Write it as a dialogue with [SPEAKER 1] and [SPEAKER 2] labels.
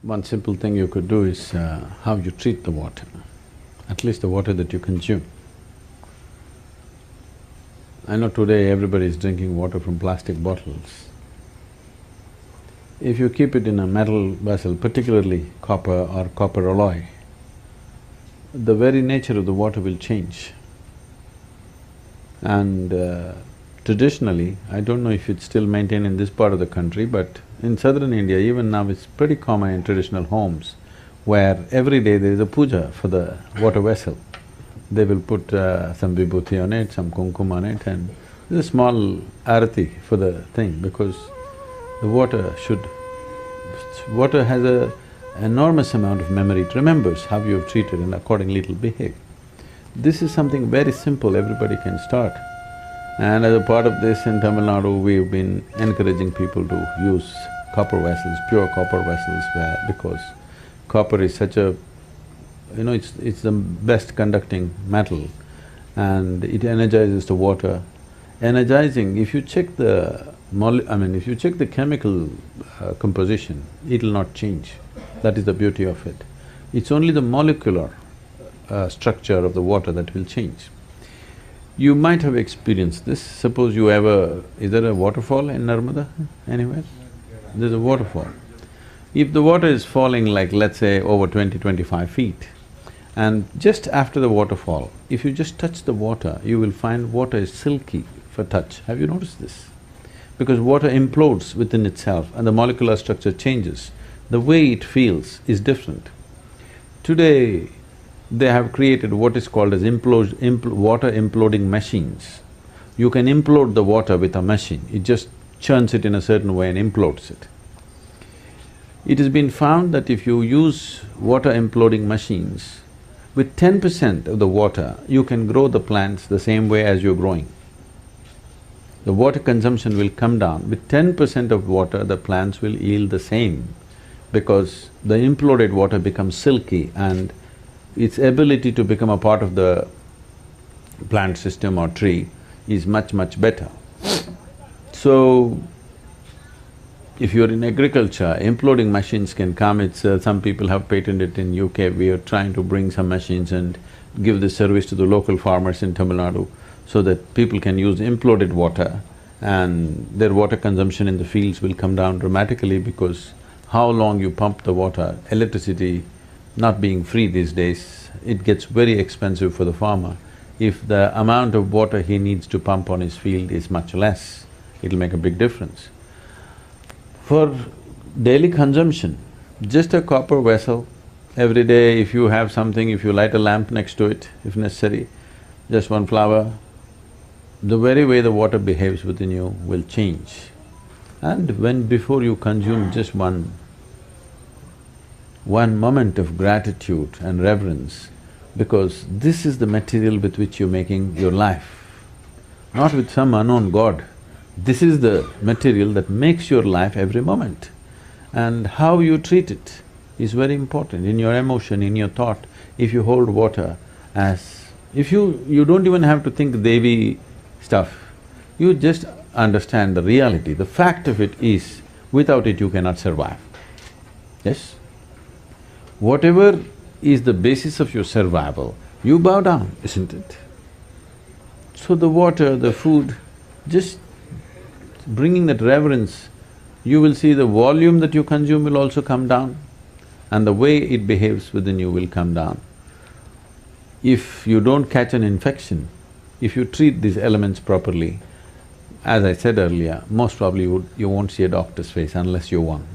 [SPEAKER 1] One simple thing you could do is how you treat the water, at least the water that you consume. I know today everybody is drinking water from plastic bottles. If you keep it in a metal vessel, particularly copper or copper alloy, the very nature of the water will change. And traditionally, I don't know if it's still maintained in this part of the country, but in southern India, even now it's pretty common in traditional homes, where every day there is a puja for the water vessel. They will put some vibhuti on it, some kumkum on it, and there's a small arati for the thing, because the water should… water has a enormous amount of memory, it remembers how you have treated and accordingly it'll behave. This is something very simple, everybody can start. And as a part of this in Tamil Nadu, we've been encouraging people to use copper vessels, pure copper vessels, because copper is such a… it's the best conducting metal and it energizes the water. Energizing, if you check the if you check the chemical composition, it'll not change. That is the beauty of it. It's only the molecular structure of the water that will change. You might have experienced this. Suppose you ever… is there a waterfall in Narmada anywhere? There's a waterfall. If the water is falling like, let's say, over 20-25 feet, and just after the waterfall, if you just touch the water, you will find water is silky for touch. Have you noticed this? Because water implodes within itself and the molecular structure changes. The way it feels is different. Today, they have created what is called as water imploding machines. You can implode the water with a machine, it just churns it in a certain way and implodes it. It has been found that if you use water imploding machines, with 10% of the water, you can grow the plants the same way as you're growing. The water consumption will come down. With 10% of water, the plants will yield the same, because the imploded water becomes silky and its ability to become a part of the plant system or tree is much better. So, if you're in agriculture, imploding machines can come. Some people have patented it in UK. We are trying to bring some machines and give this service to the local farmers in Tamil Nadu, so that people can use imploded water and their water consumption in the fields will come down dramatically, because how long you pump the water, electricity not being free these days, it gets very expensive for the farmer. If the amount of water he needs to pump on his field is much less, it'll make a big difference. For daily consumption, just a copper vessel, every day if you have something, if you light a lamp next to it, if necessary, just one flower, the very way the water behaves within you will change. And before you consume just one moment of gratitude and reverence, because this is the material with which you're making your life, not with some unknown god. This is the material that makes your life every moment. And how you treat it is very important in your emotion, in your thought. If you hold water as… you don't even have to think Devi stuff, you just understand the reality. The fact of it is, without it you cannot survive. Yes? Whatever is the basis of your survival, you bow down, isn't it? So the water, the food, just bringing that reverence, you will see the volume that you consume will also come down and the way it behaves within you will come down. If you don't catch an infection, if you treat these elements properly, as I said earlier, most probably you won't see a doctor's face unless you're one.